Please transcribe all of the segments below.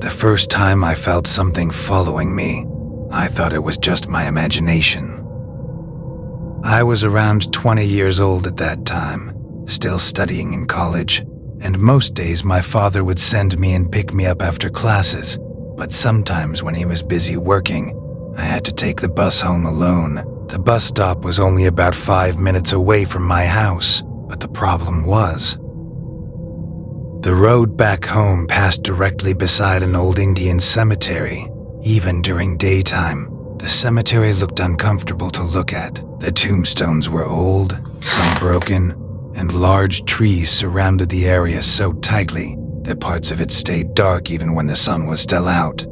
The first time I felt something following me, I thought it was just my imagination. I was around 20 years old at that time, still studying in college, and most days my father would send me and pick me up after classes, but sometimes when he was busy working, I had to take the bus home alone. The bus stop was only about 5 minutes away from my house, but the problem was, the road back home passed directly beside an old Indian cemetery. Even during daytime, the cemetery looked uncomfortable to look at. The tombstones were old, some broken, and large trees surrounded the area so tightly that parts of it stayed dark even when the sun was still out.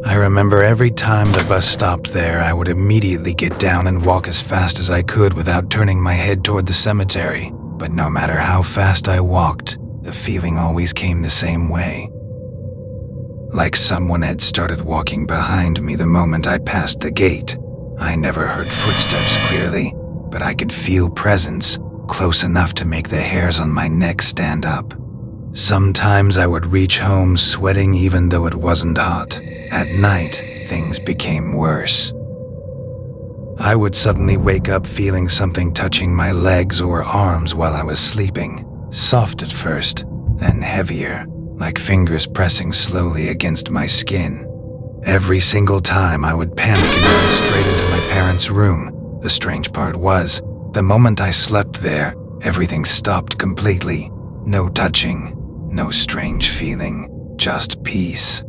I remember every time the bus stopped there, I would immediately get down and walk as fast as I could without turning my head toward the cemetery. But no matter how fast I walked, the feeling always came the same way. Like someone had started walking behind me the moment I passed the gate. I never heard footsteps clearly, but I could feel presence, close enough to make the hairs on my neck stand up. Sometimes I would reach home sweating even though it wasn't hot. At night, things became worse. I would suddenly wake up feeling something touching my legs or arms while I was sleeping. Soft at first, then heavier, like fingers pressing slowly against my skin. Every single time I would panic and run straight into my parents' room. The strange part was, the moment I slept there, everything stopped completely. No touching, no strange feeling, just peace.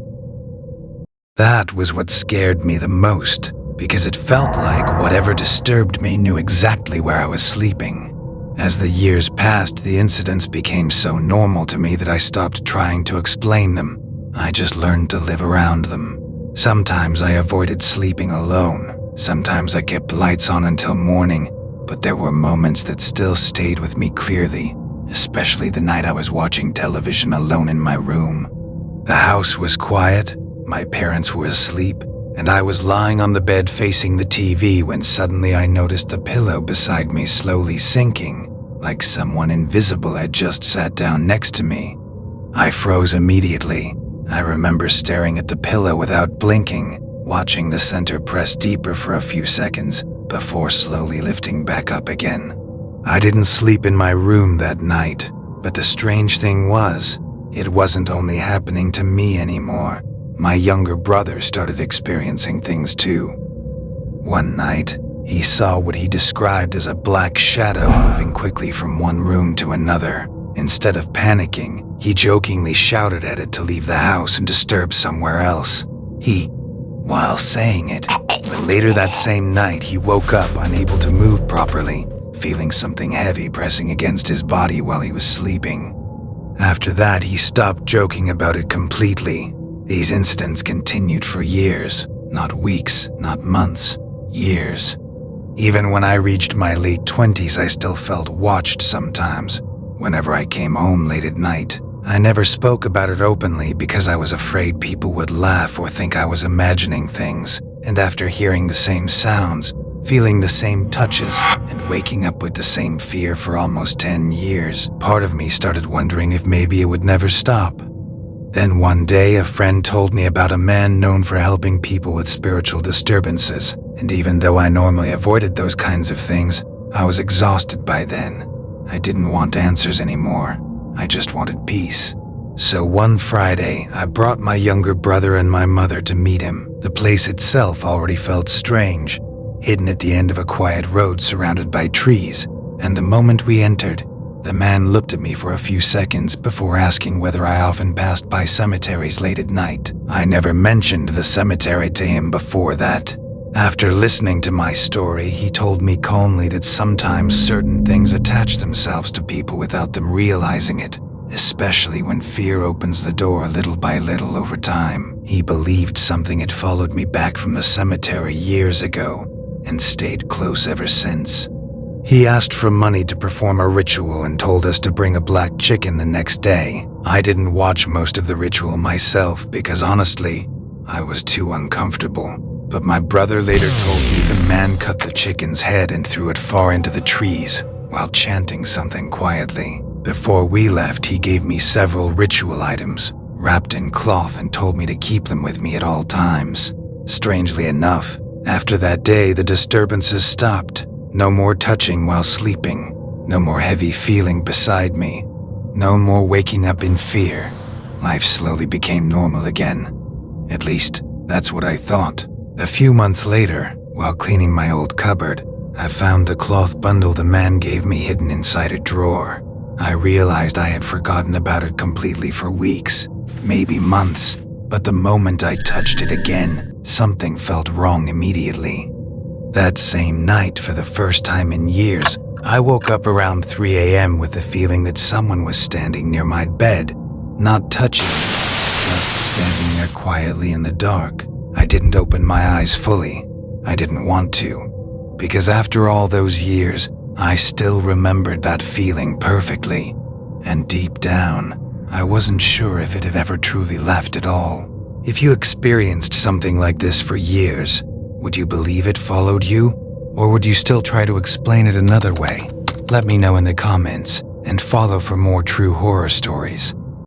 That was what scared me the most, because it felt like whatever disturbed me knew exactly where I was sleeping. As the years passed, the incidents became so normal to me that I stopped trying to explain them. I just learned to live around them. Sometimes I avoided sleeping alone. Sometimes I kept lights on until morning, but there were moments that still stayed with me clearly, especially the night I was watching television alone in my room. The house was quiet, my parents were asleep, and I was lying on the bed facing the TV when suddenly I noticed the pillow beside me slowly sinking, like someone invisible had just sat down next to me. I froze immediately. I remember staring at the pillow without blinking, watching the center press deeper for a few seconds before slowly lifting back up again. I didn't sleep in my room that night, but the strange thing was, it wasn't only happening to me anymore. My younger brother started experiencing things too. One night, he saw what he described as a black shadow moving quickly from one room to another. Instead of panicking, he jokingly shouted at it to leave the house and disturb somewhere else. While saying it, but later that same night he woke up unable to move properly, feeling something heavy pressing against his body while he was sleeping. After that, he stopped joking about it completely. These incidents continued for years, not weeks, not months, years. Even when I reached my late 20s, I still felt watched sometimes. Whenever I came home late at night, I never spoke about it openly because I was afraid people would laugh or think I was imagining things. And after hearing the same sounds, feeling the same touches, and waking up with the same fear for almost 10 years, part of me started wondering if maybe it would never stop. Then one day, a friend told me about a man known for helping people with spiritual disturbances, and even though I normally avoided those kinds of things, I was exhausted by then. I didn't want answers anymore. I just wanted peace. So one Friday, I brought my younger brother and my mother to meet him. The place itself already felt strange, hidden at the end of a quiet road surrounded by trees, and the moment we entered, the man looked at me for a few seconds before asking whether I often passed by cemeteries late at night. I never mentioned the cemetery to him before that. After listening to my story, he told me calmly that sometimes certain things attach themselves to people without them realizing it, especially when fear opens the door little by little over time. He believed something had followed me back from the cemetery years ago and stayed close ever since. He asked for money to perform a ritual and told us to bring a black chicken the next day. I didn't watch most of the ritual myself because honestly, I was too uncomfortable. But my brother later told me the man cut the chicken's head and threw it far into the trees while chanting something quietly. Before we left, he gave me several ritual items, wrapped in cloth, and told me to keep them with me at all times. Strangely enough, after that day, the disturbances stopped. No more touching while sleeping. No more heavy feeling beside me. No more waking up in fear. Life slowly became normal again. At least, that's what I thought. A few months later, while cleaning my old cupboard, I found the cloth bundle the man gave me hidden inside a drawer. I realized I had forgotten about it completely for weeks, maybe months, but the moment I touched it again, something felt wrong immediately. That same night, for the first time in years, I woke up around 3 a.m. with the feeling that someone was standing near my bed, not touching it, just standing there quietly in the dark. I didn't open my eyes fully. I didn't want to, because after all those years, I still remembered that feeling perfectly. And deep down, I wasn't sure if it had ever truly left at all. If you experienced something like this for years, would you believe it followed you? Or would you still try to explain it another way? Let me know in the comments, and follow for more true horror stories.